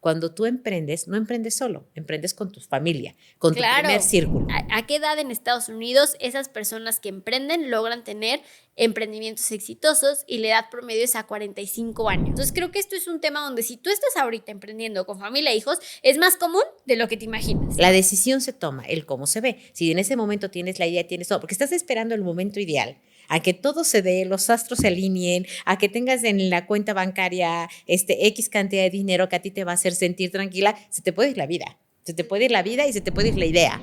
Cuando tú emprendes, no emprendes solo, emprendes con tu familia, con tu primer Claro. círculo. ¿A qué edad en Estados Unidos esas personas que emprenden logran tener emprendimientos exitosos y la edad promedio es a 45 años? Entonces creo que esto es un tema donde si tú estás ahorita emprendiendo con familia e hijos, es más común de lo que te imaginas. La decisión se toma, el cómo se ve. Si en ese momento tienes la idea, tienes todo, porque estás esperando el momento ideal, a que todo se dé, los astros se alineen, a que tengas en la cuenta bancaria X cantidad de dinero que a ti te va a hacer sentir tranquila, se te puede ir la vida. Se te puede ir la vida y se te puede ir la idea.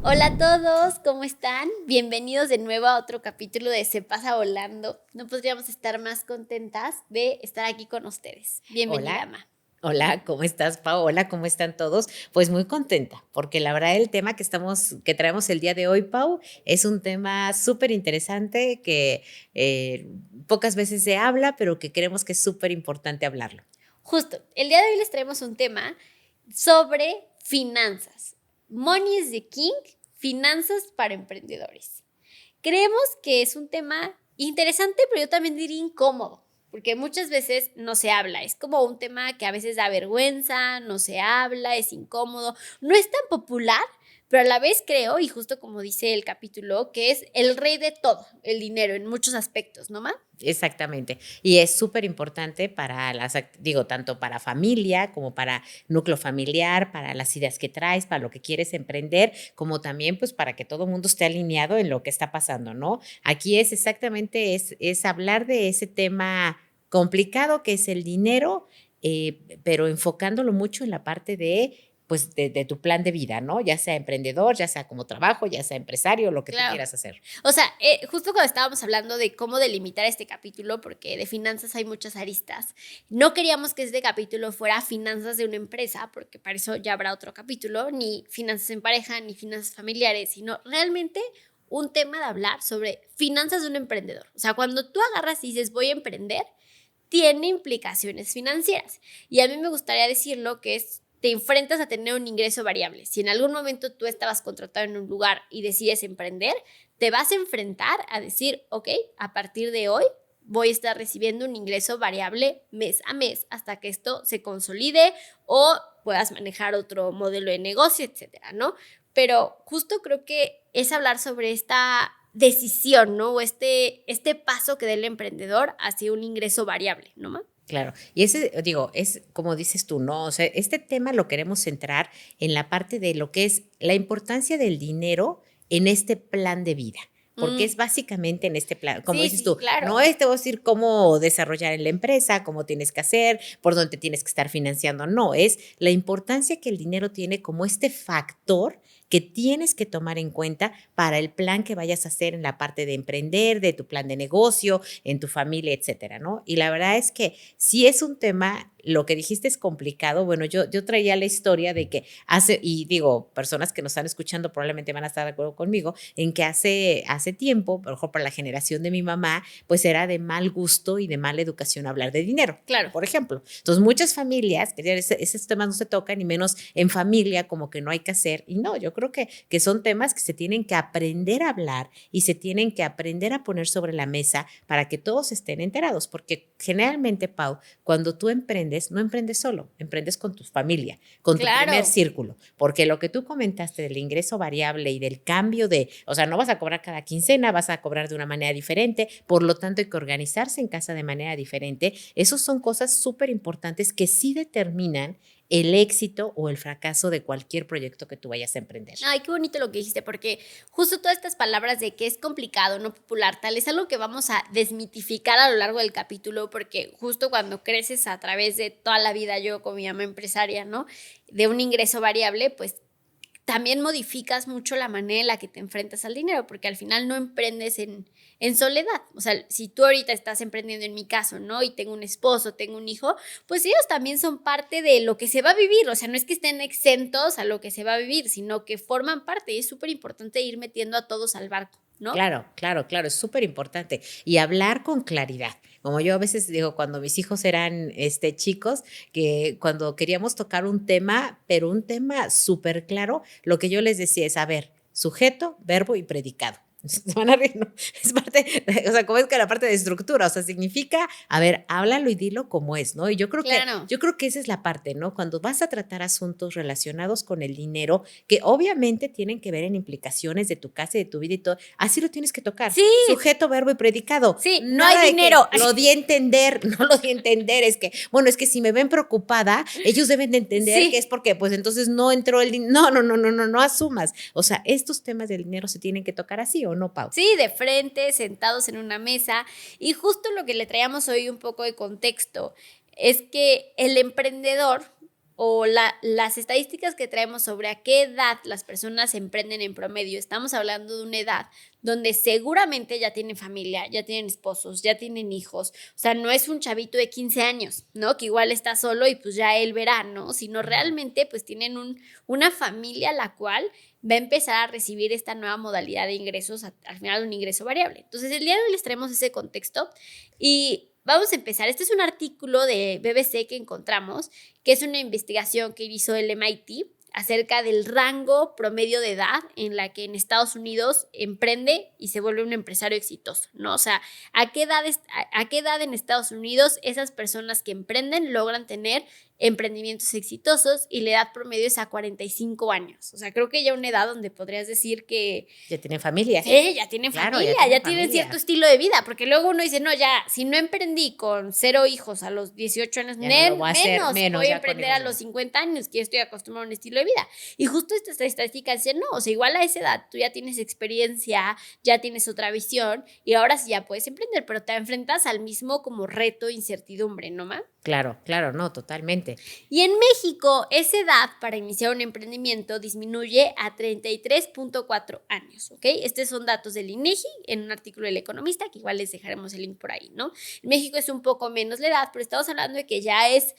Hola a todos, ¿cómo están? Bienvenidos de nuevo a otro capítulo de Se Pasa Volando. No podríamos estar más contentas de estar aquí con ustedes. Bienvenida, Hola. Ma. Hola, ¿cómo estás, Paola? ¿Cómo están todos? Pues muy contenta, porque la verdad el tema que traemos el día de hoy, Pau, es un tema súper interesante que pocas veces se habla, pero que creemos que es súper importante hablarlo. Justo, el día de hoy les traemos un tema sobre finanzas. Money is the King, finanzas para emprendedores. Creemos que es un tema interesante, pero yo también diría incómodo, porque muchas veces no se habla. Es como un tema que a veces da vergüenza, no se habla, es incómodo, no es tan popular, pero a la vez creo, y justo como dice el capítulo, que es el rey de todo, el dinero, en muchos aspectos, ¿no, Ma? Exactamente. Y es súper importante tanto para familia como para núcleo familiar, para las ideas que traes, para lo que quieres emprender, como también pues para que todo el mundo esté alineado en lo que está pasando, ¿no? Aquí es exactamente, es hablar de ese tema complicado que es el dinero, pero enfocándolo mucho en la parte de tu plan de vida, ¿no? Ya sea emprendedor, ya sea como trabajo, ya sea empresario, lo que tú Claro. quieras hacer. O sea, justo cuando estábamos hablando de cómo delimitar este capítulo, porque de finanzas hay muchas aristas, no queríamos que este capítulo fuera finanzas de una empresa, porque para eso ya habrá otro capítulo, ni finanzas en pareja, ni finanzas familiares, sino realmente un tema de hablar sobre finanzas de un emprendedor. O sea, cuando tú agarras y dices voy a emprender, tiene implicaciones financieras. Y a mí me gustaría decirlo que es, te enfrentas a tener un ingreso variable. Si en algún momento tú estabas contratado en un lugar y decides emprender, te vas a enfrentar a decir, ok, a partir de hoy voy a estar recibiendo un ingreso variable mes a mes hasta que esto se consolide o puedas manejar otro modelo de negocio, etcétera, ¿no? Pero justo creo que es hablar sobre esta decisión, ¿no? O este paso que dé el emprendedor hacia un ingreso variable, ¿no, Ma? Claro, y ese, digo, es como dices tú, ¿no? O sea, este tema lo queremos centrar en la parte de lo que es la importancia del dinero en este plan de vida, porque es básicamente en este plan, como Sí, dices sí, tú, claro. no es te voy a decir cómo desarrollar en la empresa, cómo tienes que hacer, por dónde tienes que estar financiando, no, es la importancia que el dinero tiene como este factor que tienes que tomar en cuenta para el plan que vayas a hacer en la parte de emprender, de tu plan de negocio, en tu familia, etcétera, ¿no? Y la verdad es que si es un tema, lo que dijiste es complicado. Bueno, yo traía la historia de que y digo, personas que nos están escuchando probablemente van a estar de acuerdo conmigo, en que hace tiempo, a lo mejor para la generación de mi mamá, pues era de mal gusto y de mala educación hablar de dinero. Claro. Por ejemplo. Entonces, muchas familias, que esos temas no se tocan, y menos en familia, como que no hay que hacer. Y no, yo creo que son temas que se tienen que aprender a hablar y se tienen que aprender a poner sobre la mesa para que todos estén enterados, porque generalmente, Pau, cuando tú emprendes, no emprendes solo, emprendes con tu familia, con tu primer Claro. círculo, porque lo que tú comentaste del ingreso variable y del cambio o sea, no vas a cobrar cada quincena, vas a cobrar de una manera diferente, por lo tanto hay que organizarse en casa de manera diferente. Esos son cosas súper importantes que sí determinan el éxito o el fracaso de cualquier proyecto que tú vayas a emprender. Ay, qué bonito lo que dijiste, porque justo todas estas palabras de que es complicado, no popular, tal, es algo que vamos a desmitificar a lo largo del capítulo, porque justo cuando creces a través de toda la vida, yo como mi mamá empresaria, ¿no? De un ingreso variable, pues también modificas mucho la manera en la que te enfrentas al dinero, porque al final no emprendes en soledad. O sea, si tú ahorita estás emprendiendo en mi caso, ¿no? Y tengo un esposo, tengo un hijo, pues ellos también son parte de lo que se va a vivir. O sea, no es que estén exentos a lo que se va a vivir, sino que forman parte. Y es súper importante ir metiendo a todos al barco, ¿no? Claro, claro, claro, es súper importante. Y hablar con claridad. Como yo a veces digo, cuando mis hijos eran chicos, que cuando queríamos tocar un tema, pero un tema súper claro, lo que yo les decía es, a ver, sujeto, verbo y predicado. Se van a reír, ¿no? Es parte, o sea, como es que la parte de estructura, o sea, significa, a ver, háblalo y dilo como es, ¿no? Y yo creo que esa es la parte, ¿no? Cuando vas a tratar asuntos relacionados con el dinero, que obviamente tienen que ver en implicaciones de tu casa y de tu vida y todo, así lo tienes que tocar. Sí. Sujeto, verbo y predicado. Sí, no hay dinero. Lo di a entender, no lo di a entender, es que, bueno, es que si me ven preocupada, ellos deben de entender que es porque, pues entonces no entró el dinero. No asumas. O sea, estos temas del dinero se tienen que tocar así, ¿o no, Pau? Sí, de frente, sentados en una mesa. Y justo lo que le traíamos hoy un poco de contexto es que el emprendedor o las estadísticas que traemos sobre a qué edad las personas emprenden en promedio, estamos hablando de una edad donde seguramente ya tienen familia, ya tienen esposos, ya tienen hijos. O sea, no es un chavito de 15 años, ¿no? Que igual está solo y pues ya él verá, ¿no? Sino realmente pues tienen una familia la cual va a empezar a recibir esta nueva modalidad de ingresos, al final un ingreso variable. Entonces, el día de hoy les traemos ese contexto y vamos a empezar. Este es un artículo de BBC que encontramos, que es una investigación que hizo el MIT acerca del rango promedio de edad en la que en Estados Unidos emprende y se vuelve un empresario exitoso, ¿no? O sea, ¿a qué edad en Estados Unidos esas personas que emprenden logran tener emprendimientos exitosos? Y la edad promedio es a 45 años. O sea, creo que ya una edad donde podrías decir que... Ya tienen familia. Sí, ya tienen familia, ya tienen cierto estilo de vida, porque luego uno dice, no, ya, si no emprendí con 0 hijos a los 18 años, menos voy a emprender a los 50 años, que estoy acostumbrado a un estilo de vida. Y justo esta estadística dice, no, o sea, igual a esa edad tú ya tienes experiencia, ya tienes otra visión, y ahora sí ya puedes emprender, pero te enfrentas al mismo como reto, incertidumbre, ¿no, Ma? Claro, no, totalmente. Y en México, esa edad para iniciar un emprendimiento disminuye a 33.4 años, ¿ok? Estos son datos del INEGI en un artículo del Economista, que igual les dejaremos el link por ahí, ¿no? En México es un poco menos la edad, pero estamos hablando de que ya es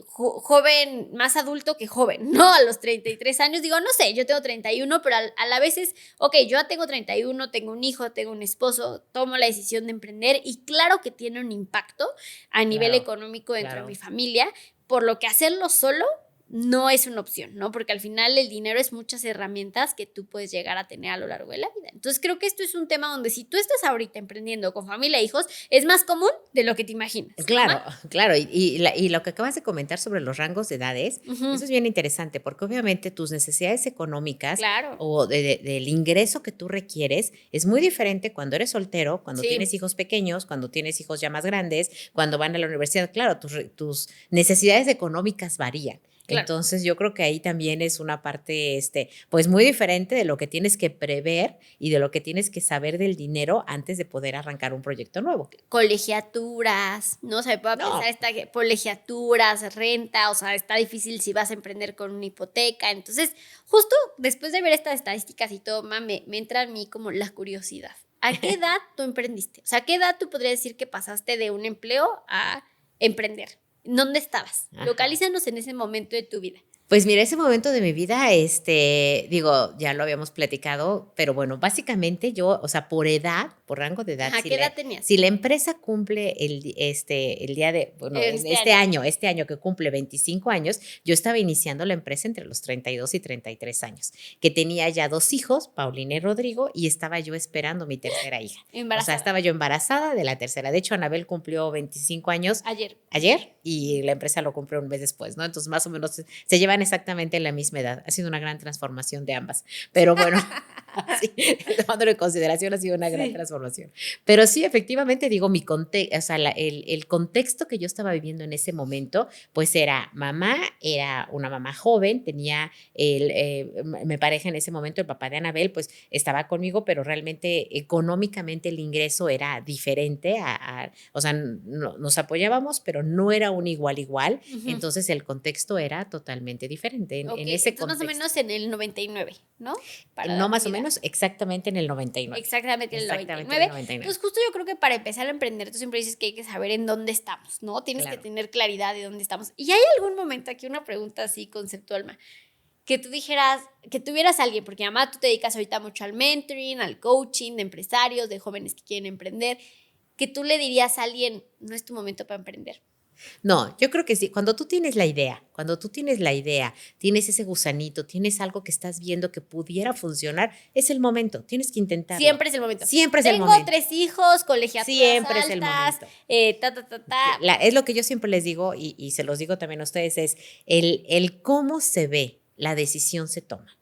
joven, más adulto que joven, ¿no? A los 33 años, digo, no sé, yo tengo 31, pero a la vez es, ok, yo ya tengo 31, tengo un hijo, tengo un esposo, tomo la decisión de emprender y claro que tiene un impacto a nivel económico dentro de mi familia, por lo que hacerlo solo no es una opción, ¿no? Porque al final el dinero es muchas herramientas que tú puedes llegar a tener a lo largo de la vida. Entonces creo que esto es un tema donde si tú estás ahorita emprendiendo con familia e hijos, es más común de lo que te imaginas. Claro, ¿no? Claro. Y lo que acabas de comentar sobre los rangos de edades, eso es bien interesante, porque obviamente tus necesidades económicas o del ingreso que tú requieres es muy diferente cuando eres soltero, cuando tienes hijos pequeños, cuando tienes hijos ya más grandes, cuando van a la universidad. Claro, tus necesidades económicas varían. Claro. Entonces yo creo que ahí también es una parte pues muy diferente de lo que tienes que prever y de lo que tienes que saber del dinero antes de poder arrancar un proyecto nuevo. Colegiaturas, ¿no? O sea, puedo pensar colegiaturas, renta, o sea, está difícil si vas a emprender con una hipoteca. Entonces, justo después de ver estas estadísticas y todo, me entra en mí como la curiosidad. ¿A qué edad tú emprendiste? O sea, ¿a qué edad tú podrías decir que pasaste de un empleo a emprender? ¿Dónde estabas? Ajá. Localízanos en ese momento de tu vida. Pues mira, ese momento de mi vida, digo, ya lo habíamos platicado, pero bueno, básicamente yo, o sea, por edad, por rango de edad. Ajá, ¿qué edad tenías? Si la empresa cumple el día de, bueno, este año que cumple 25 años, yo estaba iniciando la empresa entre los 32 y 33 años, que tenía ya 2 hijos, Paulina y Rodrigo, y estaba yo esperando mi tercera hija. Embarazada. O sea, estaba yo embarazada de la tercera. De hecho, Anabel cumplió 25 años. Ayer, y la empresa lo cumplió un mes después, ¿no? Entonces, más o menos se llevan exactamente en la misma edad. Ha sido una gran transformación de ambas. Pero bueno, sí, tomándolo en consideración, ha sido una gran transformación. Pero sí, efectivamente, digo, o sea, el contexto que yo estaba viviendo en ese momento, pues era una mamá joven, tenía mi pareja en ese momento, el papá de Anabel, pues estaba conmigo, pero realmente económicamente el ingreso era diferente. O sea, nos apoyábamos, pero no era un igual. Entonces el contexto era totalmente diferente. En ese contexto. Más o menos en el 99, ¿no? Más o menos exactamente en el 99. Exactamente en el 99. Entonces justo yo creo que para empezar a emprender tú siempre dices que hay que saber en dónde estamos, ¿no? Tienes que tener claridad de dónde estamos. Y hay algún momento aquí, una pregunta así conceptual, que tú dijeras, que tuvieras a alguien, porque además tú te dedicas ahorita mucho al mentoring, al coaching de empresarios, de jóvenes que quieren emprender, que tú le dirías a alguien, no es tu momento para emprender. No, yo creo que sí. Cuando tú tienes la idea, tienes ese gusanito, tienes algo que estás viendo que pudiera funcionar, es el momento. Tienes que intentarlo. Siempre es el momento. Siempre es el momento. Tengo 3 hijos, colegiaturas Siempre altas, es el momento. Es lo que yo siempre les digo y se los digo también a ustedes, es el cómo se ve, la decisión se toma.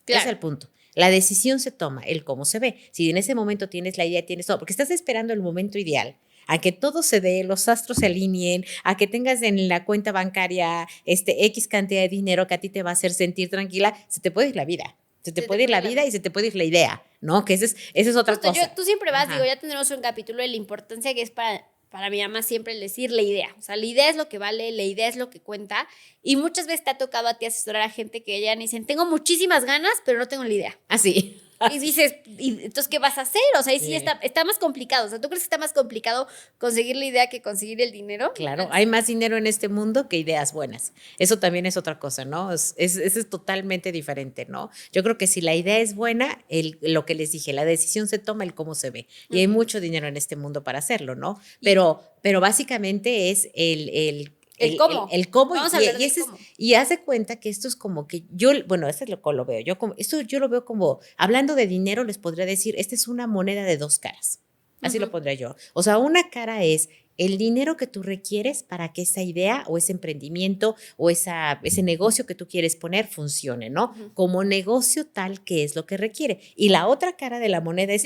Claro. Ese es el punto. La decisión se toma, el cómo se ve. Si en ese momento tienes la idea, tienes todo, porque estás esperando el momento ideal, a que todo se dé, los astros se alineen, a que tengas en la cuenta bancaria X cantidad de dinero que a ti te va a hacer sentir tranquila, se te puede ir la vida. Se te puede ir la vida y se te puede ir la idea, ¿no? Que esa es otra cosa. Tú siempre vas, Ajá. digo, ya tendremos un capítulo de la importancia que es para mi mamá siempre el decir la idea. O sea, la idea es lo que vale, la idea es lo que cuenta. Y muchas veces te ha tocado a ti asesorar a gente que ya dicen, tengo muchísimas ganas, pero no tengo la idea. Así. Y dices, ¿y entonces qué vas a hacer? O sea, ahí sí está más complicado. O sea, ¿tú crees que está más complicado conseguir la idea que conseguir el dinero? Claro, hay más dinero en este mundo que ideas buenas. Eso también es otra cosa, ¿no? Eso es totalmente diferente, ¿no? Yo creo que si la idea es buena, lo que les dije, la decisión se toma, el cómo se ve. Y hay mucho dinero en este mundo para hacerlo, ¿no? Pero básicamente es el cómo. El cómo. Vamos a hablar del cómo. Y hace cuenta que esto es como que esto es lo veo. Esto yo lo veo como, hablando de dinero, les podría decir, esta es una moneda de dos caras. Así lo pondría yo. O sea, una cara es el dinero que tú requieres para que esa idea o ese emprendimiento o ese negocio que tú quieres poner funcione, ¿no? Como negocio tal que es lo que requiere. Y la otra cara de la moneda es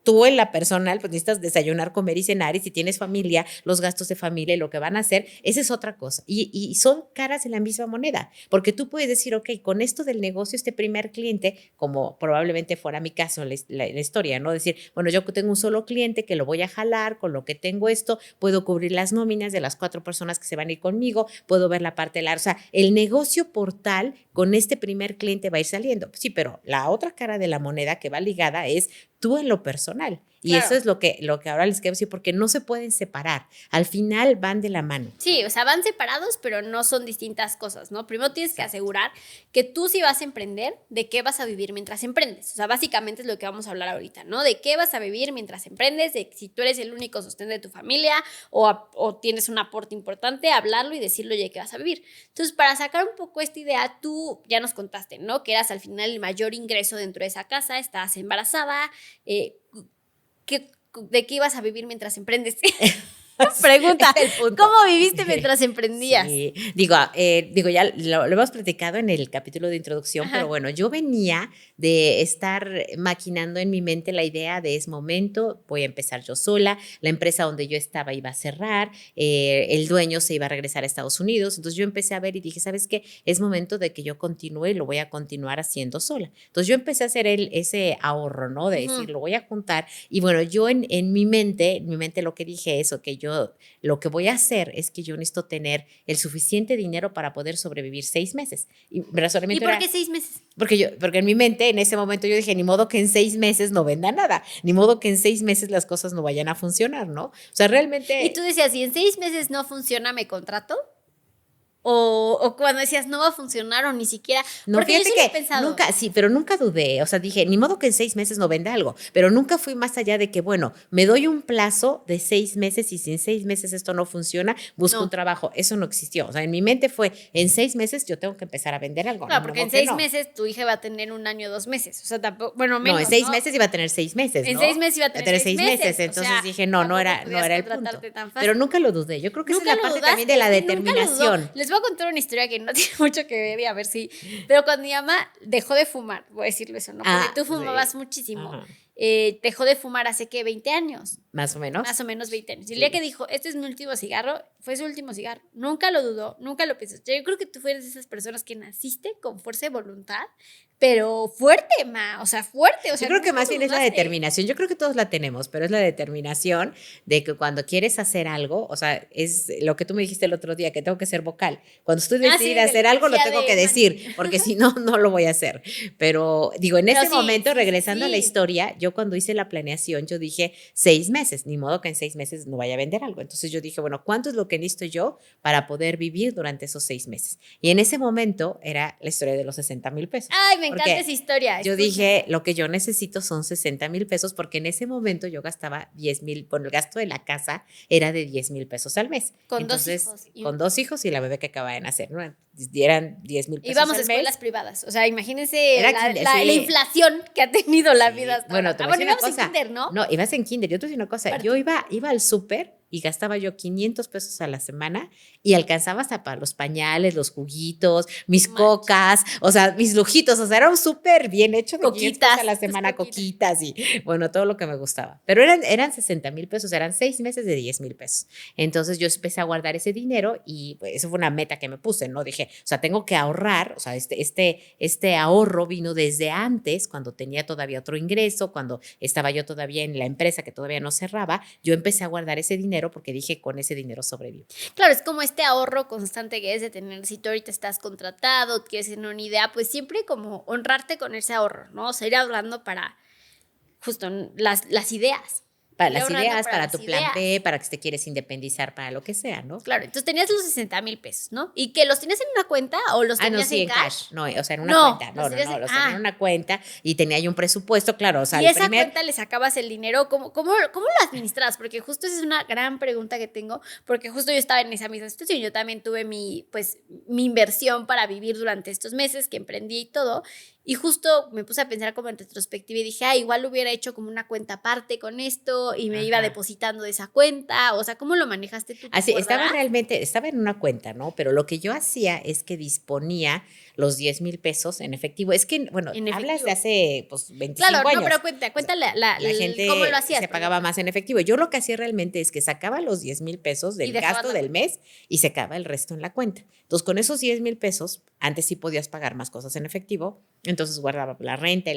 tú en la personal, pues necesitas desayunar, comer y cenar, y si tienes familia, los gastos de familia y lo que van a hacer, esa es otra cosa. Y son caras de la misma moneda, porque tú puedes decir, ok, con esto del negocio, este primer cliente, como probablemente fuera mi caso en la historia, ¿no? Decir, bueno, yo tengo un solo cliente que lo voy a jalar, con lo que tengo esto, puedo cubrir las nóminas de las 4 personas que se van a ir conmigo, puedo ver la parte de o sea, el negocio portal con este primer cliente va a ir saliendo. Sí, pero la otra cara de la moneda que va ligada es tú en lo personal. Y claro. eso es lo que ahora les quiero decir, porque no se pueden separar. Al final van de la mano. Sí, o sea, van separados, pero no son distintas cosas, ¿no? Primero tienes que asegurar que tú si vas a emprender, ¿de qué vas a vivir mientras emprendes? O sea, básicamente es lo que vamos a hablar ahorita, ¿no? ¿De qué vas a vivir mientras emprendes? De si tú eres el único sostén de tu familia o tienes un aporte importante, hablarlo y decirlo, oye, ¿qué vas a vivir? Entonces, para sacar un poco esta idea, tú ya nos contaste, ¿no? Que eras al final el mayor ingreso dentro de esa casa, estabas embarazada, ¿de qué ibas a vivir mientras emprendes? Pregunta, ¿cómo viviste mientras emprendías? Sí. Digo, ya lo hemos platicado en el capítulo de introducción, pero bueno, yo venía de estar maquinando en mi mente la idea de es momento, voy a empezar yo sola, la empresa donde yo estaba iba a cerrar, el dueño se iba a regresar a Estados Unidos, entonces yo empecé a ver y dije, ¿sabes qué? Es momento de que yo continúe y lo voy a continuar haciendo sola. Entonces yo empecé a hacer ese ahorro, ¿no? De decir, lo voy a juntar, y bueno, yo en mi mente lo que dije es, ok, lo que voy a hacer es que yo necesito tener el suficiente dinero para poder sobrevivir 6 meses. ¿Y por qué 6 meses? Porque en mi mente en ese momento yo dije, ni modo que en 6 meses no venda nada, ni modo que en 6 meses las cosas no vayan a funcionar, ¿no? O sea, realmente... Y tú decías, si en 6 meses no funciona, ¿me contrato? O cuando decías no va a funcionar o ni siquiera. No, porque fíjate yo sí lo he que pensado. nunca dudé. O sea, dije, ni modo que en 6 meses no venda algo, pero nunca fui más allá de que, bueno, me doy un plazo de 6 meses y si en 6 meses esto no funciona, busco un trabajo. Eso no existió. O sea, en mi mente fue, en 6 meses yo tengo que empezar a vender algo. Claro, porque en 6 meses tu hija va a tener 1 año, 2 meses. O sea, tampoco, bueno, menos. No, en 6 meses iba a tener 6 meses. En 6 meses iba a tener 6 meses. Entonces dije, no era el punto. Pero nunca lo dudé. Yo creo que esa es la parte también de la determinación. Les voy a contar una historia que no tiene mucho que ver y a ver si. Pero cuando mi mamá dejó de fumar, voy a decirlo eso, ¿no? Porque tú fumabas muchísimo. Dejó de fumar hace que 20 años. Más o menos. Más o menos 20 años. Y el día que dijo, este es mi último cigarro, fue su último cigarro. Nunca lo dudó, nunca lo pensó. Yo creo que tú fueras de esas personas que naciste con fuerza de voluntad, pero fuerte, ma. O sea, fuerte. O sea, yo creo que más bien es la determinación. Yo creo que todos la tenemos, pero es la determinación de que cuando quieres hacer algo, o sea, es lo que tú me dijiste el otro día, que tengo que ser vocal. Cuando estoy decidida a hacer algo, lo tengo que decir, porque si no, no lo voy a hacer. Pero digo, en ese momento, regresando a la historia, yo yo cuando hice la planeación, yo dije 6 meses, ni modo que en 6 meses no vaya a vender algo. Entonces yo dije, bueno, ¿cuánto es lo que necesito yo para poder vivir durante esos 6 meses? Y en ese momento era la historia de los 60,000 pesos. Ay, me encanta Porque esa historia. yo Escucha. dije, lo que yo necesito son 60,000 pesos, porque en ese momento yo gastaba 10,000, bueno, el gasto de la casa era de 10,000 pesos al mes. Con Entonces, 2 hijos. con 2 hijos y la bebé que acaba de nacer, ¿no? Eran 10,000 pesos Íbamos a al escuelas mes. privadas. O sea, imagínense Era la, kinder, la- sí. la inflación que ha tenido la Sí. vida hasta Bueno, ahora. te voy a decir una Íbamos cosa. en kinder, ¿no? No, ibas en kinder. Yo te voy a decir una cosa. Aparte. Yo iba al súper y gastaba yo 500 pesos a la semana y alcanzaba hasta para los pañales, los juguitos, mis Manches. cocas, o sea, mis lujitos. O sea, era un súper bien hecho de 500 pesos a Coquitas, la tus semana, coquitas. coquitas y bueno, todo lo que me gustaba. Pero eran 60,000 pesos, eran 6 meses de 10,000 pesos. Entonces yo empecé a guardar ese dinero y pues, eso fue una meta que me puse, ¿no? Dije, o sea, tengo que ahorrar, o sea, este ahorro vino desde antes, cuando tenía todavía otro ingreso, cuando estaba yo todavía en la empresa que todavía no cerraba, yo empecé a guardar ese dinero porque dije, con ese dinero sobrevivo. Claro, es como este ahorro constante que es de tener, si tú ahorita estás contratado, quieres tener una idea, pues siempre como honrarte con ese ahorro, ¿no? O sea, ir hablando para justo las ideas. Para Ir las ahorrando ideas, para las tu plan ideas. B, para que te quieres independizar, para lo que sea, ¿no? Claro, entonces tenías los 60,000 pesos, ¿no? ¿Y que los tenías en una cuenta o los Ah, no, tenías sí, en cash? No, o sea, en una No, cuenta. los tenías Los tenía en una cuenta y tenía yo un presupuesto, claro, o sea, y el esa primer... cuenta le sacabas el dinero, ¿cómo lo administras? Porque justo esa es una gran pregunta que tengo, porque justo yo estaba en esa misma situación, yo también tuve mi inversión para vivir durante estos meses que emprendí y todo, y justo me puse a pensar como en retrospectiva y dije, igual hubiera hecho como una cuenta aparte con esto y me iba depositando de esa cuenta, o sea, ¿cómo lo manejaste tú? Así, estaba en una cuenta, ¿no? Pero lo que yo hacía es que disponía los 10,000 pesos en efectivo. Es que, bueno, En hablas efectivo. de hace, pues, 25 Claro, años. no, pero cuenta La gente cómo lo hacías. se pagaba más en efectivo. Yo lo que hacía realmente es que sacaba los 10,000 pesos del dejabas gasto la del cuenta. mes y sacaba el resto en la cuenta. Entonces, con esos 10,000 pesos, antes sí podías pagar más cosas en efectivo. Entonces, guardaba la renta,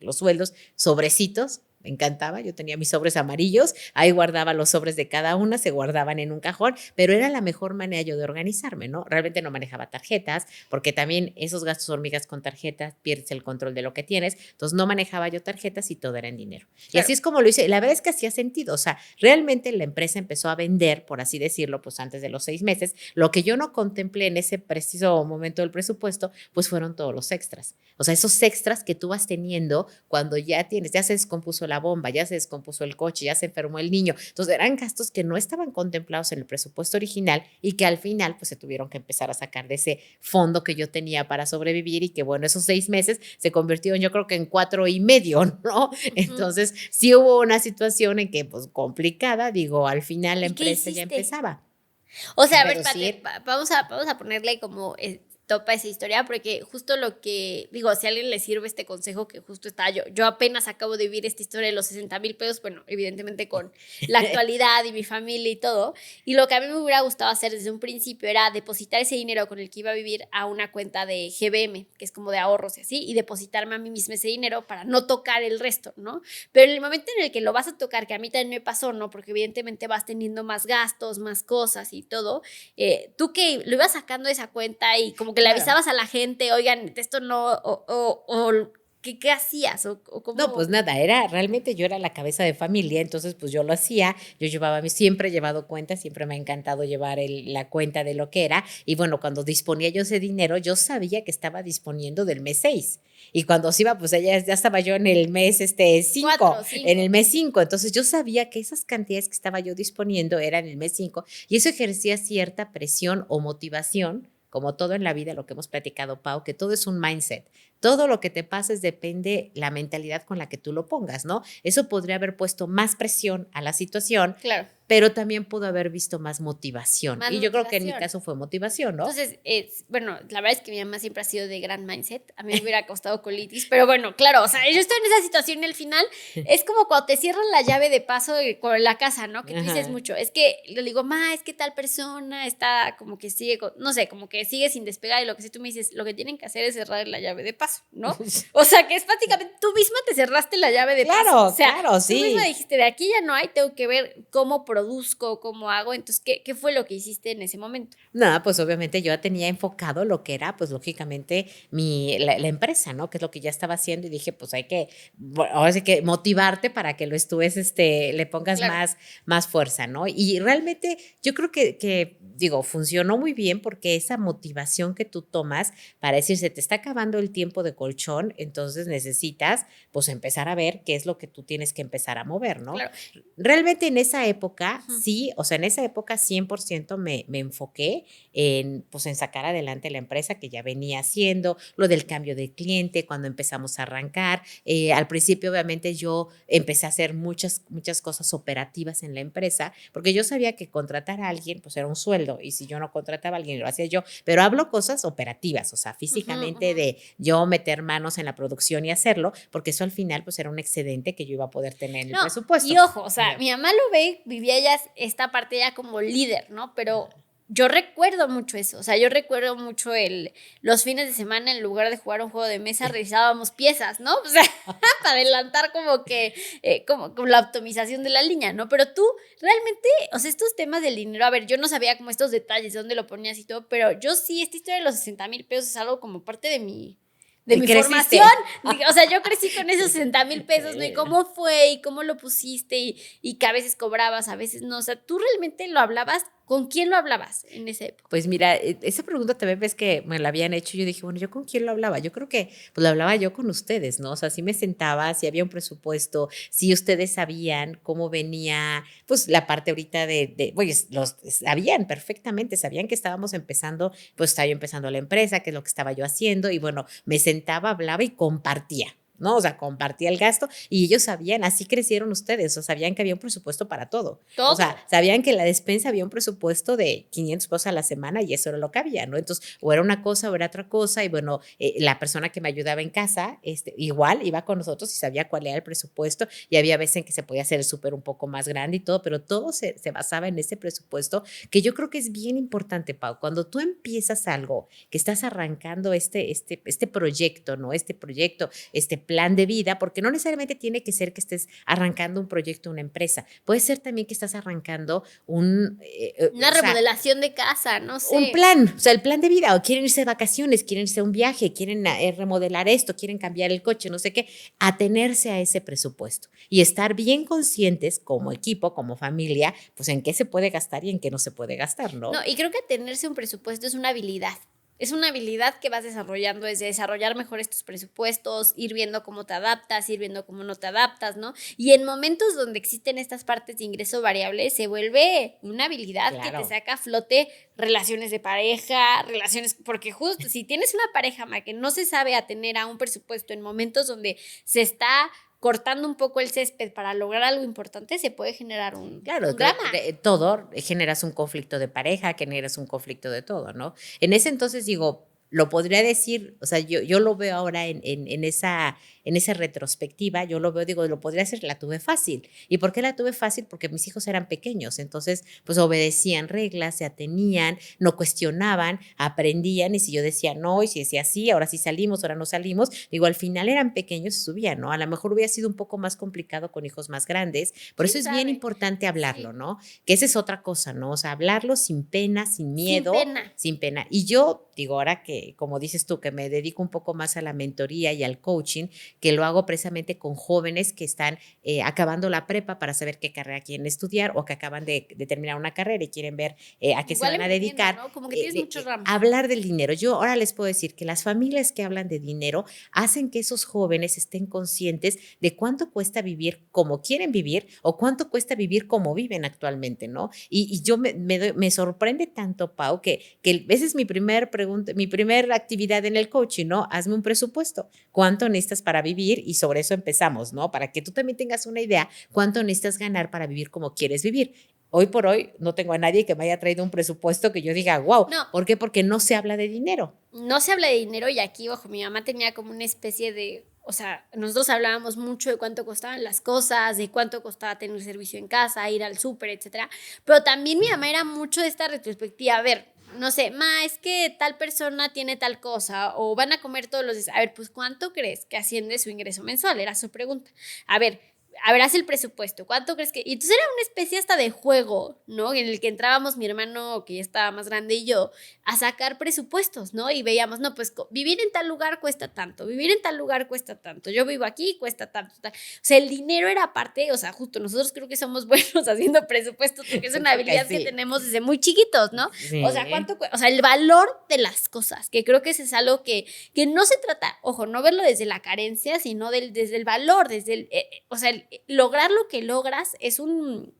los sueldos, sobrecitos. Me encantaba, yo tenía mis sobres amarillos, ahí guardaba los sobres de cada una, se guardaban en un cajón, pero era la mejor manera yo de organizarme, ¿no? Realmente no manejaba tarjetas, porque también esos gastos hormigas con tarjetas, pierdes el control de lo que tienes, entonces no manejaba yo tarjetas y todo era en dinero. Y Claro. así es como lo hice, la verdad es que hacía sentido, o sea, realmente la empresa empezó a vender, por así decirlo, pues antes de los 6 meses, lo que yo no contemplé en ese preciso momento del presupuesto, pues fueron todos los extras, o sea, esos extras que tú vas teniendo cuando ya se descompuso la bomba, ya se descompuso el coche, ya se enfermó el niño. Entonces eran gastos que no estaban contemplados en el presupuesto original y que al final pues se tuvieron que empezar a sacar de ese fondo que yo tenía para sobrevivir y que bueno, esos 6 meses se convirtieron yo creo que en 4 y medio, ¿no? Entonces sí hubo una situación en que pues complicada, digo, al final la ¿Y qué empresa ya hiciste? empezaba. O sea, a ver, Reducir. espérate, vamos a ponerle como topa esa historia, porque justo lo que, digo, si a alguien le sirve este consejo que justo está, yo apenas acabo de vivir esta historia de los 60,000 pesos, bueno, evidentemente con la actualidad y mi familia y todo, y lo que a mí me hubiera gustado hacer desde un principio era depositar ese dinero con el que iba a vivir a una cuenta de GBM, que es como de ahorros y así, y depositarme a mí misma ese dinero para no tocar el resto, ¿no? Pero en el momento en el que lo vas a tocar, que a mí también me pasó, ¿no? Porque evidentemente vas teniendo más gastos, más cosas y todo, tú que lo ibas sacando de esa cuenta y como que le avisabas a la gente, oigan, esto no, o ¿qué hacías? O cómo... No, pues nada, realmente yo era la cabeza de familia, entonces pues yo lo hacía, yo siempre he llevado cuenta, siempre me ha encantado llevar la cuenta de lo que era, y bueno, cuando disponía yo ese dinero, yo sabía que estaba disponiendo del mes 6, y cuando se iba, pues ya estaba yo en el mes 5, 4, en el mes 5, entonces yo sabía que esas cantidades que estaba yo disponiendo eran en el mes 5, y eso ejercía cierta presión o motivación, como todo en la vida, lo que hemos platicado, Pau, que todo es un mindset. Todo lo que te pases depende la mentalidad con la que tú lo pongas, ¿no? Eso podría haber puesto más presión a la situación, claro, pero también pudo haber visto más motivación. más y yo creo que en mi motivación. caso fue motivación, ¿no? Entonces, bueno, la verdad es que mi mamá siempre ha sido de gran mindset. A mí me hubiera costado colitis, pero bueno, claro, o sea, yo estoy en esa situación y al final es como cuando te cierran la llave de paso con la casa, ¿no? Que tú dices Ajá. mucho. Es que le digo, ma, es que tal persona está como que sigue, no sé, como que sigue sin despegar y lo que sí tú me dices, lo que tienen que hacer es cerrar la llave de paso. paso, ¿no? O sea, que es prácticamente tú misma te cerraste la llave de paso. O sea, Claro, sí. tú misma dijiste, de aquí ya no hay, tengo que ver cómo produzco, cómo hago. Entonces, ¿qué fue lo que hiciste en ese momento? Nada, pues obviamente yo ya tenía enfocado lo que era, pues lógicamente, la empresa, ¿no? Que es lo que ya estaba haciendo y dije, pues hay que, bueno, ahora sí que motivarte para que lo le pongas Claro. más fuerza, ¿no? Y realmente yo creo digo, funcionó muy bien porque esa motivación que tú tomas para decir, se te está acabando el tiempo de colchón, entonces necesitas, pues empezar a ver qué es lo que tú tienes que empezar a mover, ¿no? Claro. Realmente en esa época, Ujú. sí, o sea, en esa época 100% me enfoqué pues, en sacar adelante la empresa que ya venía haciendo, lo del cambio de cliente, cuando empezamos a arrancar. Al principio, obviamente, yo empecé a hacer muchas cosas operativas en la empresa, porque yo sabía que contratar a alguien, pues era un sueldo, y si yo no contrataba a alguien, lo hacía yo, pero hablo cosas operativas, o sea, Ujú, físicamente ujú. de yo meter manos en la producción y hacerlo, porque eso al final, pues era un excedente que yo iba a poder tener en el No, presupuesto. y ojo, o sea, Ya. mi mamá lo ve, vivía ella esta parte ya como líder, ¿no? Pero yo recuerdo mucho eso, o sea, yo recuerdo mucho los fines de semana en lugar de jugar un juego de mesa revisábamos piezas, ¿no? O sea, para adelantar como que, como la optimización de la línea, ¿no? Pero tú realmente, o sea, estos temas del dinero, a ver, yo no sabía como estos detalles, dónde lo ponías y todo, pero yo sí, esta historia de los 60,000 pesos es algo como parte de mi Creciste. formación. O sea, yo crecí con esos 60,000 pesos, ¿no? Y cómo fue, y cómo lo pusiste, y que a veces cobrabas, a veces no. O sea, tú realmente lo hablabas, ¿con quién lo hablabas en esa época? Pues mira, esa pregunta también ves que me la habían hecho. Yo dije, bueno, ¿yo con quién lo hablaba? Yo creo que pues lo hablaba yo con ustedes, ¿no? O sea, si me sentaba, si había un presupuesto, si ustedes sabían cómo venía, pues la parte ahorita pues los sabían perfectamente, sabían que estábamos empezando, pues estaba yo empezando la empresa, qué es lo que estaba yo haciendo, y bueno, me sentaba, hablaba y compartía. ¿No? O sea, compartía el gasto y ellos sabían, así crecieron ustedes, o sabían que había un presupuesto para todo. O sea, Todo. sabían que en la despensa había un presupuesto de 500 pesos a la semana y eso era lo que había, ¿no? Entonces, o era una cosa o era otra cosa y bueno, la persona que me ayudaba en casa, igual iba con nosotros y sabía cuál era el presupuesto y había veces en que se podía hacer el súper un poco más grande y todo, pero todo se basaba en ese presupuesto que yo creo que es bien importante, Pau. Cuando tú empiezas algo, que estás arrancando este proyecto, ¿no? Este plan de vida, porque no necesariamente tiene que ser que estés arrancando un proyecto, una empresa. Puede ser también que estás arrancando Una o sea, remodelación de casa, no un sé. plan, o sea, el plan de vida, o quieren irse de vacaciones, quieren irse a un viaje, quieren remodelar esto, quieren cambiar el coche, no sé qué, atenerse a ese presupuesto y estar bien conscientes como equipo, como familia, pues en qué se puede gastar y en qué no se puede gastar, No, ¿no? y creo que tenerse un presupuesto es una habilidad. Es una habilidad que vas desarrollando desde desarrollar mejor estos presupuestos, ir viendo cómo te adaptas, ir viendo cómo no te adaptas, ¿no? Y en momentos donde existen estas partes de ingreso variable, se vuelve una habilidad que te Claro. saca a flote relaciones de pareja, porque justo si tienes una pareja, ma, que no se sabe atener a un presupuesto en momentos donde se está cortando un poco el césped para lograr algo importante, se puede generar un Claro, drama. todo generas un conflicto de pareja, generas un conflicto de todo, ¿no? En ese entonces digo, lo podría decir, o sea, yo lo veo ahora en esa retrospectiva, yo lo veo, digo, lo podría hacer, la tuve fácil. ¿Y por qué la tuve fácil? Porque mis hijos eran pequeños, entonces, pues obedecían reglas, se atenían, no cuestionaban, aprendían, y si yo decía no, y si decía sí, ahora sí salimos, ahora no salimos, digo, al final eran pequeños y subían, ¿no? A lo mejor hubiera sido un poco más complicado con hijos más grandes, por ¿Quién eso es bien sabe? importante hablarlo, Sí, ¿no? Que esa es otra cosa, ¿no? O sea, hablarlo sin pena, sin sin miedo, pena. sin pena. Y yo digo, ahora que, como dices tú, que me dedico un poco más a la mentoría y al coaching, que lo hago precisamente con jóvenes que están acabando la prepa para saber qué carrera quieren estudiar o que acaban de terminar una carrera y quieren ver a qué se Igual van a emprendiendo, dedicar. ¿no? Como que tienes muchas ramas. Hablar del dinero. Yo ahora les puedo decir que las familias que hablan de dinero hacen que esos jóvenes estén conscientes de cuánto cuesta vivir como quieren vivir o cuánto cuesta vivir como viven actualmente, ¿no? Y yo me sorprende tanto, Pau, que esa es mi primer pregunta, mi primera actividad en el coaching, ¿no? Hazme un presupuesto. ¿Cuánto necesitas para vivir? Y sobre eso empezamos, ¿no? Para que tú también tengas una idea cuánto necesitas ganar para vivir como quieres vivir. Hoy por hoy no tengo a nadie que me haya traído un presupuesto que yo diga, wow, No, ¿por qué? Porque no se habla de dinero. no se habla de dinero y aquí, ojo, mi mamá tenía como una especie de, o sea, nosotros hablábamos mucho de cuánto costaban las cosas, de cuánto costaba tener servicio en casa, ir al súper, etcétera, pero también mi mamá era mucho de esta retrospectiva, a ver, no sé, es que tal persona tiene tal cosa o van a comer todos los días. A ver, pues ¿cuánto crees que asciende su ingreso mensual? Era su pregunta. A ver, haz el presupuesto. ¿Cuánto crees que...? Y entonces era una especie hasta de juego, ¿no? En el que entrábamos mi hermano, que ya estaba más grande, y yo, a sacar presupuestos, ¿no? Y veíamos, no, pues vivir en tal lugar cuesta tanto, vivir en tal lugar cuesta tanto, yo vivo aquí, cuesta tanto, tal. O sea, el dinero era parte, o sea, justo nosotros creo que somos buenos haciendo presupuestos porque es una habilidad que tenemos desde muy chiquitos, ¿no? Sí. O sea, o sea, el valor de las cosas, que creo que eso es algo que no se trata, ojo, no verlo desde la carencia, sino desde el valor, desde el, o sea, lograr lo que logras es un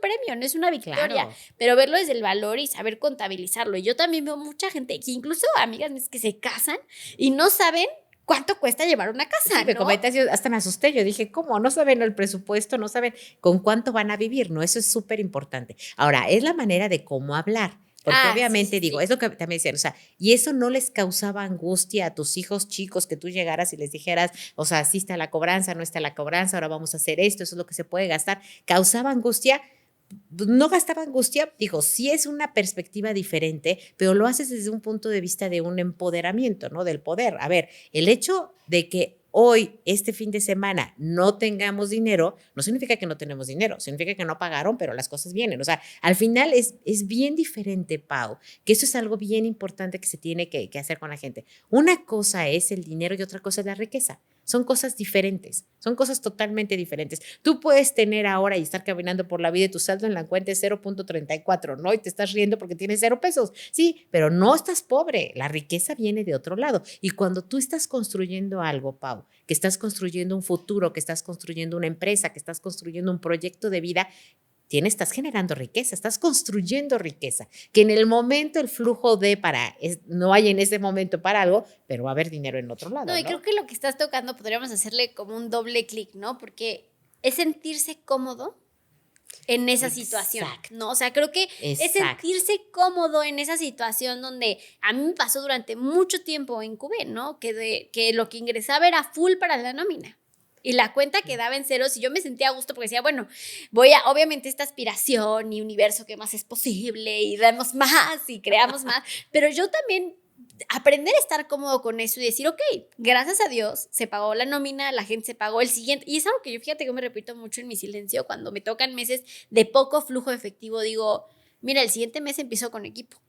premio, no es una victoria, Claro. pero verlo desde el valor y saber contabilizarlo. Y yo también veo mucha gente, que incluso amigas mías que se casan y no saben cuánto cuesta llevar una casa, Sí, me ¿no? comentas, yo hasta me asusté, yo dije, ¿cómo? No saben el presupuesto, no saben con cuánto van a vivir, ¿no? Eso es súper importante. Ahora, es la manera de cómo hablar. Porque obviamente, digo, es lo que también decían, o sea, y eso no les causaba angustia a tus hijos chicos que tú llegaras y les dijeras, o sea, sí está la cobranza, no está la cobranza, ahora vamos a hacer esto, eso es lo que se puede gastar. ¿Causaba angustia? No gastaba angustia, digo, sí es una perspectiva diferente, pero lo haces desde un punto de vista de un empoderamiento, ¿no? Del poder. A ver, el hecho de que hoy, este fin de semana, no tengamos dinero, no significa que no tenemos dinero, significa que no pagaron, pero las cosas vienen. O sea, al final es bien diferente, Pau, que eso es algo bien importante que se tiene que hacer con la gente. Una cosa es el dinero y otra cosa es la riqueza. Son cosas diferentes, son cosas totalmente diferentes. Tú puedes tener ahora y estar caminando por la vida y tu saldo en la cuenta es 0.34, ¿no? Y te estás riendo porque tienes 0 pesos. Sí, pero no estás pobre. La riqueza viene de otro lado. Y cuando tú estás construyendo algo, Pau, que estás construyendo un futuro, que estás construyendo una empresa, que estás construyendo un proyecto de vida, estás generando riqueza, estás construyendo riqueza, que en el momento el flujo no hay en ese momento para algo, pero va a haber dinero en otro lado, No, y ¿no? creo que lo que estás tocando podríamos hacerle como un doble clic, ¿no? Porque es sentirse cómodo en esa situación, ¿no? O sea, creo que es sentirse cómodo en esa situación donde a mí me pasó durante mucho tiempo en Cubé, ¿no? Que lo que ingresaba era full para la nómina. Y la cuenta quedaba en ceros y yo me sentía a gusto porque decía, bueno, obviamente esta aspiración y universo que más es posible y damos más y creamos más, pero yo también aprender a estar cómodo con eso y decir, ok, gracias a Dios se pagó la nómina, la gente se pagó el siguiente, y es algo que yo, fíjate que me repito mucho en mi silencio, cuando me tocan meses de poco flujo efectivo, digo, mira, el siguiente mes empiezo con equipo.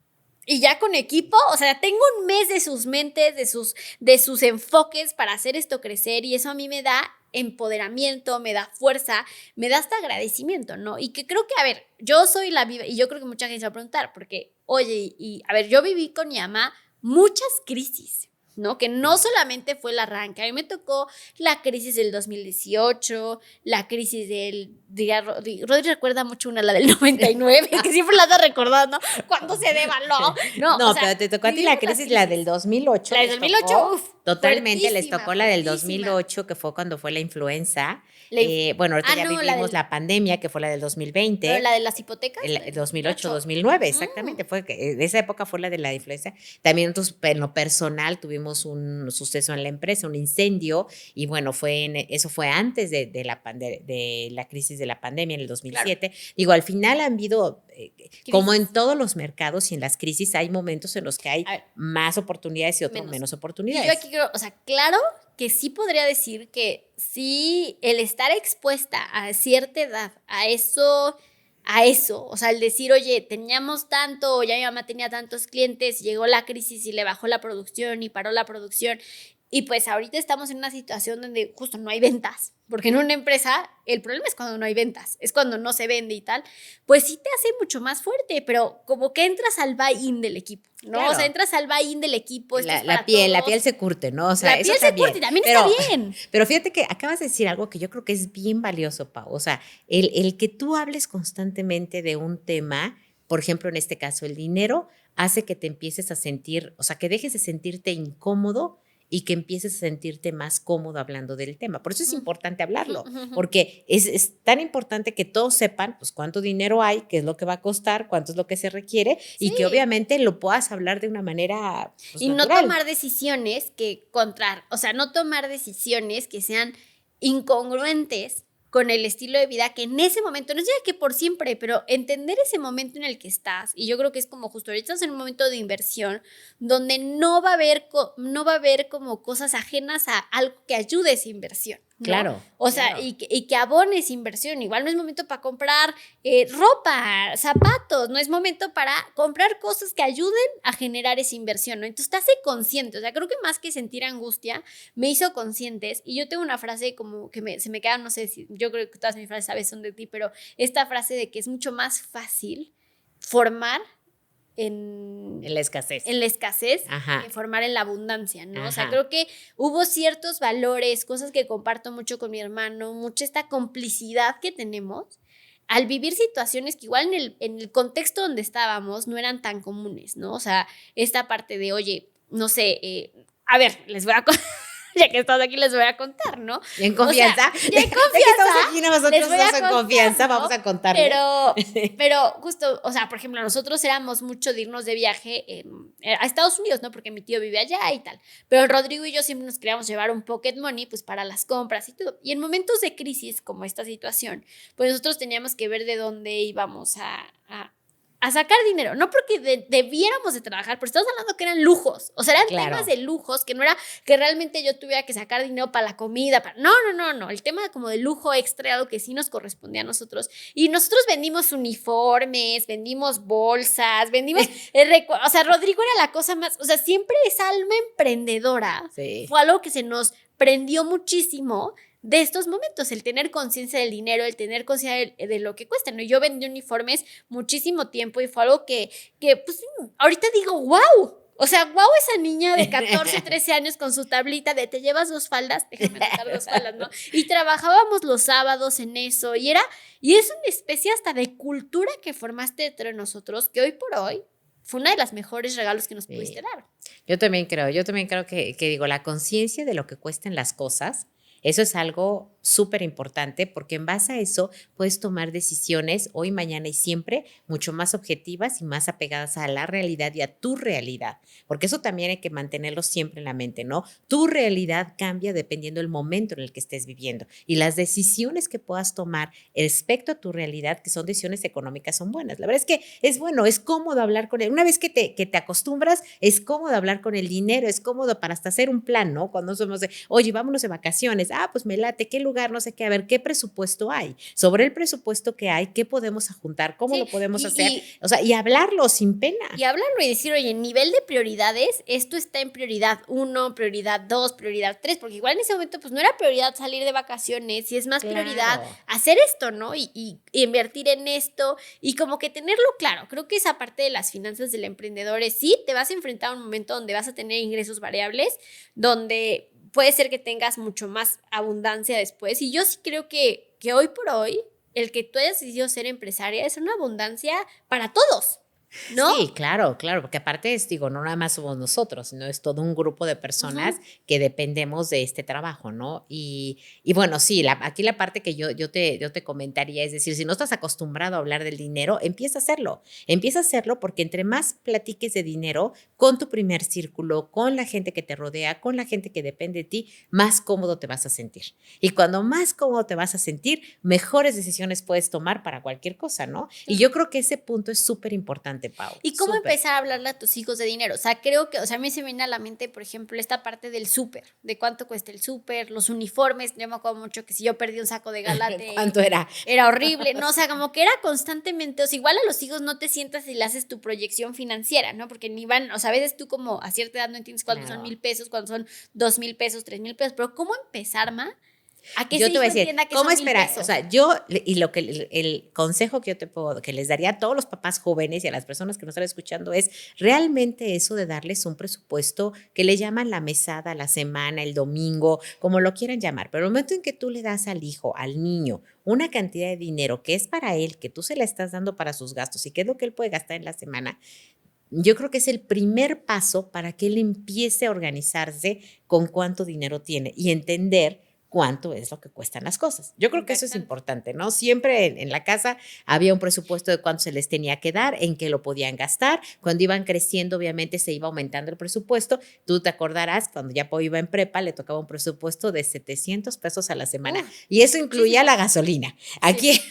Y ya con equipo, o sea, tengo un mes de sus mentes, de sus enfoques para hacer esto crecer, y eso a mí me da empoderamiento, me da fuerza, me da hasta agradecimiento, ¿no? Y que creo que, a ver, yo soy la viva, y yo creo que mucha gente se va a preguntar, porque, oye, a ver, yo viví con mi mamá muchas crisis, ¿no? Que no solamente fue el arranque, a mí me tocó la crisis del 2018, la crisis Rodri recuerda mucho la del 99, que siempre la anda recordando, cuando se devaluó. No, o sea, pero te tocó a ti la crisis, la del 2008. La del 2008, Totalmente, les tocó la del 2008, que fue cuando fue la influenza. Bueno, ahorita ya vivimos la pandemia, que fue la del 2020. ¿Pero la de las hipotecas? El 2008, 2009, exactamente. De esa época fue la de la influenza. También nosotros, en lo personal, tuvimos un suceso en la empresa, un incendio, y bueno, eso fue antes de la crisis de la pandemia en el 2007. Claro. Digo, al final han habido, como en todos los mercados y en las crisis, hay momentos en los que hay más oportunidades y otros menos oportunidades. Y yo aquí creo, o sea, claro que sí podría decir que sí, el estar expuesta a cierta edad, a eso, o sea, el decir, oye, teníamos tanto, ya mi mamá tenía tantos clientes, llegó la crisis y le bajó la producción y paró la producción, y pues ahorita estamos en una situación donde justo no hay ventas, porque en una empresa el problema es cuando no hay ventas, es cuando no se vende y tal, pues sí te hace mucho más fuerte, pero como que entras al buy-in del equipo, ¿no? Claro. O sea, entras al buy-in del equipo. La piel se curte, ¿no? O sea, la piel se curte y también está bien. Pero fíjate que acabas de decir algo que yo creo que es bien valioso, Pau. O sea, el que tú hables constantemente de un tema, por ejemplo, en este caso, el dinero, hace que te empieces a sentir, o sea, que dejes de sentirte incómodo y que empieces a sentirte más cómodo hablando del tema. Por eso es importante hablarlo, porque es tan importante que todos sepan pues cuánto dinero hay, qué es lo que va a costar, cuánto es lo que se requiere, y que obviamente lo puedas hablar de una manera pues, y natural. No tomar decisiones que no tomar decisiones que sean incongruentes con el estilo de vida que en ese momento, no es ya que por siempre, pero entender ese momento en el que estás. Y yo creo que es como justo ahorita estás en un momento de inversión donde no va a haber como cosas ajenas a algo que ayude a esa inversión, ¿no? Claro. O sea, claro. y que abone esa inversión. Igual no es momento para comprar ropa, zapatos, no es momento para comprar cosas que ayuden a generar esa inversión, ¿no? Entonces te hace consciente. O sea, creo que más que sentir angustia, me hizo conscientes. Y yo tengo una frase como que se me queda, no sé si, yo creo que todas mis frases sabes son de ti, pero esta frase de que es mucho más fácil formar en la escasez. En la escasez Ajá. que formar en la abundancia, ¿no? Ajá. O sea, creo que hubo ciertos valores, cosas que comparto mucho con mi hermano, mucha esta complicidad que tenemos al vivir situaciones que igual en el contexto donde estábamos no eran tan comunes, ¿no? O sea, esta parte de, oye, no sé, a ver, les voy a ya que estamos aquí les voy a contar, ¿no? En confianza. O sea, ya en Ya que estamos aquí nosotros les voy a dos en confianza, ¿no? vamos a contarles. Pero justo, o sea, por ejemplo, nosotros éramos mucho de irnos de viaje a Estados Unidos, ¿no? Porque mi tío vive allá y tal. Pero Rodrigo y yo siempre nos queríamos llevar un pocket money, pues, para las compras y todo. Y en momentos de crisis como esta situación, pues nosotros teníamos que ver de dónde íbamos a sacar dinero, no porque debiéramos de trabajar, pero estamos hablando que eran lujos, o sea, eran temas de lujos, que no era que realmente yo tuviera que sacar dinero para la comida, no, el tema como de lujo extra, algo que sí nos correspondía a nosotros, y nosotros vendimos uniformes, vendimos bolsas, vendimos, o sea, Rodrigo era la cosa más, o sea, siempre esa alma emprendedora, fue algo que se nos prendió muchísimo de estos momentos, el tener conciencia del dinero, el tener conciencia de lo que cuesta, ¿no? Yo vendí uniformes muchísimo tiempo y fue algo que pues, ahorita digo, wow. O sea, wow, esa niña de 14, 13 años con su tablita de te llevas 2 faldas, déjame anotar 2 faldas, ¿no? Y trabajábamos los sábados en eso y es una especie hasta de cultura que formaste entre nosotros que hoy por hoy fue uno de los mejores regalos que nos pudiste dar. Yo también creo que digo, la conciencia de lo que cuestan las cosas, eso es algo súper importante porque en base a eso puedes tomar decisiones hoy, mañana y siempre mucho más objetivas y más apegadas a la realidad y a tu realidad, porque eso también hay que mantenerlo siempre en la mente, ¿no? Tu realidad cambia dependiendo del momento en el que estés viviendo y las decisiones que puedas tomar respecto a tu realidad, que son decisiones económicas, son buenas. La verdad es que es bueno, es cómodo hablar con él. Una vez que te acostumbras, es cómodo hablar con el dinero, es cómodo para hasta hacer un plan, ¿no? Cuando somos de, oye, vámonos de vacaciones, pues me late, ¿qué lugar? No sé qué, a ver, ¿qué presupuesto hay? Sobre el presupuesto que hay, ¿qué podemos juntar? ¿Cómo lo podemos hacer? O sea, y hablarlo sin pena. Y hablarlo y decir, oye, en nivel de prioridades, esto está en prioridad 1, prioridad 2, prioridad 3, porque igual en ese momento pues no era prioridad salir de vacaciones, y es más prioridad hacer esto, ¿no? Y invertir en esto y como que tenerlo claro. Creo que esa parte de las finanzas del emprendedor es sí, te vas a enfrentar a un momento donde vas a tener ingresos variables, donde puede ser que tengas mucho más abundancia después. Y yo sí creo que hoy por hoy, el que tú hayas decidido ser empresaria es una abundancia para todos, ¿no? Sí, claro, porque aparte es, digo, no nada más somos nosotros, sino es todo un grupo de personas que dependemos de este trabajo, ¿no? Y bueno, sí, aquí la parte que yo te comentaría es decir, si no estás acostumbrado a hablar del dinero, empieza a hacerlo porque entre más platiques de dinero con tu primer círculo, con la gente que te rodea, con la gente que depende de ti, más cómodo te vas a sentir. Y cuando más cómodo te vas a sentir, mejores decisiones puedes tomar para cualquier cosa, ¿no? Y yo creo que ese punto es súper importante, Pau. ¿Y cómo empezar a hablarle a tus hijos de dinero? O sea, creo que, o sea, a mí se me viene a la mente, por ejemplo, esta parte del súper, de cuánto cuesta el súper, los uniformes. Yo me acuerdo mucho que si yo perdí un saco de gala, ¿cuánto era? Era horrible, ¿no? O sea, como que era constantemente, o sea, igual a los hijos no te sientas y le haces tu proyección financiera, ¿no? Porque ni van, o sea, a veces tú como a cierta edad no entiendes cuántos son 1,000 pesos, cuántos son 2,000 pesos, 3,000 pesos, pero ¿cómo empezar, Ma? A que yo te voy a decir, entienda que ¿cómo son esperar? 1,000 pesos. O sea, yo, y lo que el consejo que yo te puedo, que les daría a todos los papás jóvenes y a las personas que nos están escuchando es realmente eso de darles un presupuesto que le llaman la mesada, la semana, el domingo, como lo quieran llamar. Pero el momento en que tú le das al hijo, al niño, una cantidad de dinero que es para él, que tú se la estás dando para sus gastos y que es lo que él puede gastar en la semana, yo creo que es el primer paso para que él empiece a organizarse con cuánto dinero tiene y entender cuánto es lo que cuestan las cosas. Yo creo que eso es importante, ¿no? Siempre en la casa había un presupuesto de cuánto se les tenía que dar, en qué lo podían gastar. Cuando iban creciendo, obviamente se iba aumentando el presupuesto. Tú te acordarás, cuando ya Pau iba en prepa, le tocaba un presupuesto de 700 pesos a la semana. Y eso incluía la gasolina. Aquí... Sí.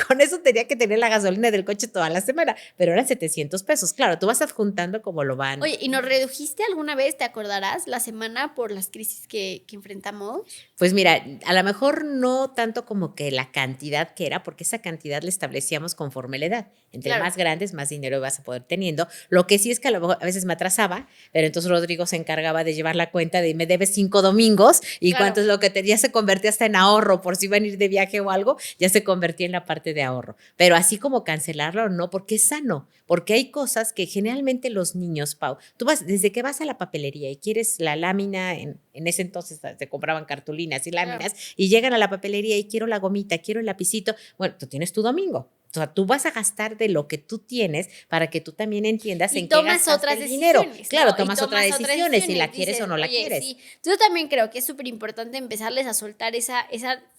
Con eso tenía que tener la gasolina del coche toda la semana, pero eran 700 pesos. Claro, tú vas adjuntando como lo van. Oye, ¿y nos redujiste alguna vez, te acordarás, la semana por las crisis que enfrentamos? Pues mira, a lo mejor no tanto como que la cantidad que era, porque esa cantidad la establecíamos conforme la edad. Entre más grandes, más dinero vas a poder teniendo. Lo que sí es que a veces me atrasaba, pero entonces Rodrigo se encargaba de llevar la cuenta de me debes 5 domingos y cuánto es lo que ya se convertía hasta en ahorro por si iban a ir de viaje o algo, ya se convertía en la parte de ahorro. Pero así como cancelarlo, no, porque es sano, porque hay cosas que generalmente los niños, Pau, tú vas, desde que vas a la papelería y quieres la lámina, en ese entonces te compraban cartulinas y láminas, y llegan a la papelería y quiero la gomita, quiero el lapicito, bueno, tú tienes tu domingo. O sea, tú vas a gastar de lo que tú tienes para que tú también entiendas en qué gastaste el dinero. Claro, tomas otras decisiones si la quieres o no la quieres. Sí. Yo también creo que es súper importante empezarles a soltar esa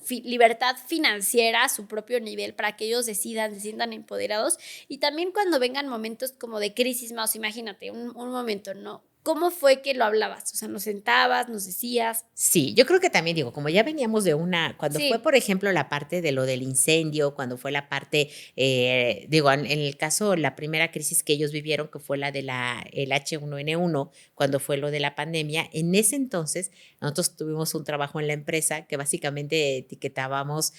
libertad financiera a su propio nivel para que ellos decidan, se sientan empoderados. Y también cuando vengan momentos como de crisis más, imagínate, un momento, ¿no? ¿Cómo fue que lo hablabas? O sea, ¿nos sentabas, nos decías? Sí, yo creo que también, digo, como ya veníamos de cuando fue, por ejemplo, la parte de lo del incendio, cuando fue la parte, digo, en el caso, la primera crisis que ellos vivieron, que fue la de el H1N1, cuando fue lo de la pandemia, en ese entonces nosotros tuvimos un trabajo en la empresa que básicamente etiquetábamos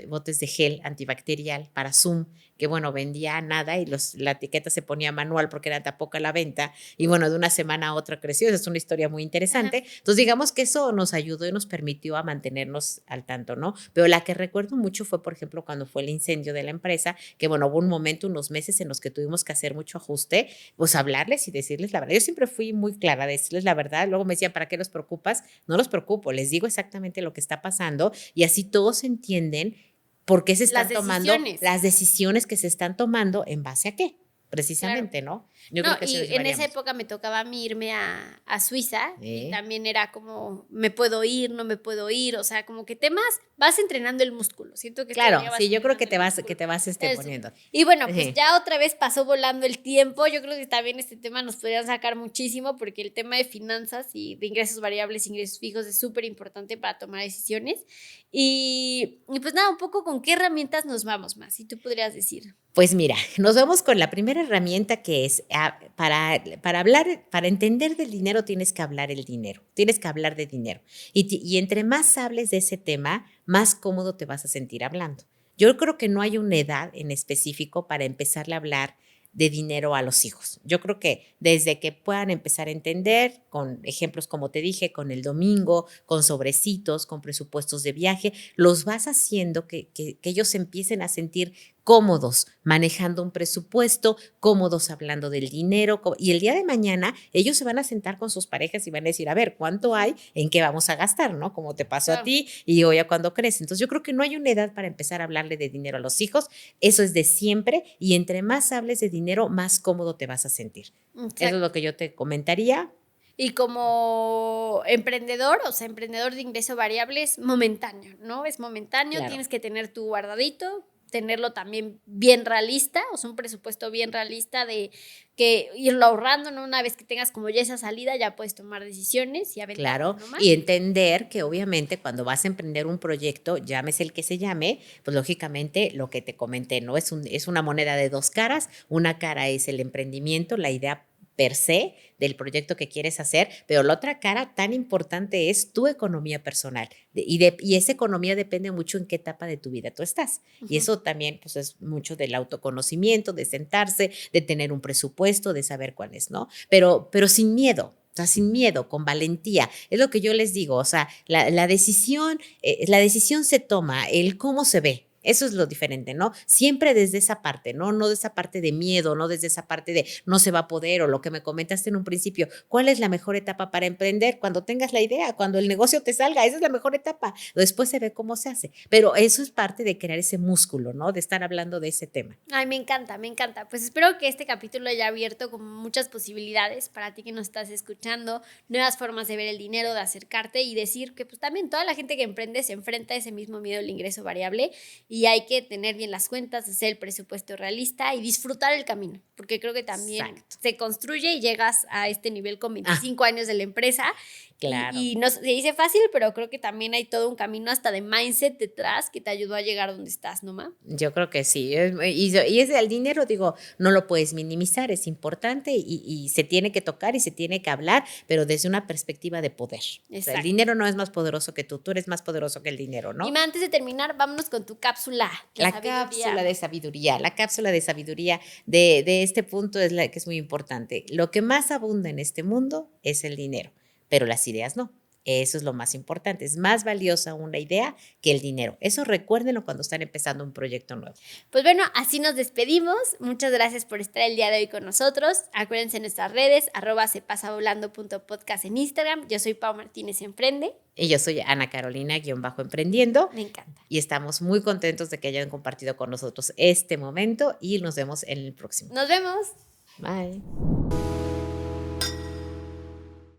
botes de gel antibacterial para Zoom, que bueno, vendía nada y la etiqueta se ponía manual porque era tan poca la venta y bueno, de una semana a otra creció. Esa es una historia muy interesante. Ajá. Entonces, digamos que eso nos ayudó y nos permitió a mantenernos al tanto, ¿no? Pero la que recuerdo mucho fue, por ejemplo, cuando fue el incendio de la empresa, que bueno, hubo un momento, unos meses en los que tuvimos que hacer mucho ajuste, pues hablarles y decirles la verdad. Yo siempre fui muy clara, decirles la verdad. Luego me decían, ¿para qué los preocupas? No los preocupo, les digo exactamente lo que está pasando y así todos entienden por qué se están tomando las decisiones que se están tomando en base a qué. Precisamente, ¿no? Yo creo que y en esa época me tocaba a mí irme a Suiza y también era como, ¿me puedo ir? ¿No me puedo ir? O sea, como que temas, vas entrenando el músculo. Siento que claro, sí, yo creo que te vas poniendo. Y bueno, pues ya otra vez pasó volando el tiempo. Yo creo que también este tema nos podrían sacar muchísimo porque el tema de finanzas y de ingresos variables, ingresos fijos es súper importante para tomar decisiones. Y pues nada, un poco con qué herramientas nos vamos más, si tú podrías decir. Pues mira, nos vamos con la primera herramienta que es para hablar, para entender del dinero tienes que hablar el dinero, tienes que hablar de dinero. Y entre más hables de ese tema, más cómodo te vas a sentir hablando. Yo creo que no hay una edad en específico para empezarle a hablar de dinero a los hijos. Yo creo que desde que puedan empezar a entender, con ejemplos como te dije, con el domingo, con sobrecitos, con presupuestos de viaje, los vas haciendo que ellos empiecen a sentir cómodos manejando un presupuesto, cómodos hablando del dinero, y el día de mañana ellos se van a sentar con sus parejas y van a decir, a ver, ¿cuánto hay? ¿En qué vamos a gastar? ¿No? Como te pasó a ti y hoy a cuando crece. Entonces yo creo que no hay una edad para empezar a hablarle de dinero a los hijos, eso es de siempre y entre más hables de dinero, más cómodo te vas a sentir. Exacto. Eso es lo que yo te comentaría. Y como emprendedor, o sea, emprendedor de ingreso variable es momentáneo, ¿no? Es momentáneo, claro. Tienes que tener tu guardadito, tenerlo también bien realista, o sea, un presupuesto bien realista de que irlo ahorrando, ¿no? Una vez que tengas como ya esa salida, ya puedes tomar decisiones y aventar. Claro, y entender que obviamente cuando vas a emprender un proyecto, llámese el que se llame, pues lógicamente lo que te comenté, ¿no? Es una moneda de dos caras, una cara es el emprendimiento, la idea per se del proyecto que quieres hacer, pero la otra cara tan importante es tu economía personal y esa economía depende mucho en qué etapa de tu vida tú estás. Uh-huh. Y eso también pues es mucho del autoconocimiento, de sentarse, de tener un presupuesto, de saber cuál es, ¿no? Pero sin miedo. O sea, sin miedo, con valentía. Es lo que yo les digo, o sea, la decisión se toma, el cómo se ve. Eso es lo diferente, ¿no? Siempre desde esa parte, ¿no? No de esa parte de miedo, no desde esa parte de no se va a poder o lo que me comentaste en un principio. ¿Cuál es la mejor etapa para emprender? Cuando tengas la idea, cuando el negocio te salga, esa es la mejor etapa. Después se ve cómo se hace. Pero eso es parte de crear ese músculo, ¿no? De estar hablando de ese tema. Ay, me encanta, me encanta. Pues espero que este capítulo haya abierto como muchas posibilidades para ti que nos estás escuchando, nuevas formas de ver el dinero, de acercarte y decir que pues también toda la gente que emprende se enfrenta a ese mismo miedo al ingreso variable y hay que tener bien las cuentas, hacer el presupuesto realista y disfrutar el camino, porque creo que también Exacto. se construye y llegas a este nivel con 25 años de la empresa. Claro. Y no se dice fácil, pero creo que también hay todo un camino hasta de mindset detrás que te ayudó a llegar donde estás, ¿no, ma? Yo creo que sí. Y es el dinero, digo, no lo puedes minimizar, es importante y se tiene que tocar y se tiene que hablar, pero desde una perspectiva de poder. O sea, el dinero no es más poderoso que tú eres más poderoso que el dinero, ¿no? Y ma, antes de terminar, vámonos con tu cápsula de La sabiduría. cápsula de sabiduría de este punto es la que es muy importante. Lo que más abunda en este mundo es el dinero, pero las ideas no. Eso es lo más importante. Es más valiosa una idea que el dinero. Eso recuérdenlo cuando están empezando un proyecto nuevo. Pues bueno, así nos despedimos. Muchas gracias por estar el día de hoy con nosotros. Acuérdense en nuestras redes, @sepasavolando.podcast en Instagram. Yo soy Pau Martínez Emprende. Y yo soy Ana Carolina-emprendiendo. Me encanta. Y estamos muy contentos de que hayan compartido con nosotros este momento y nos vemos en el próximo. Nos vemos. Bye.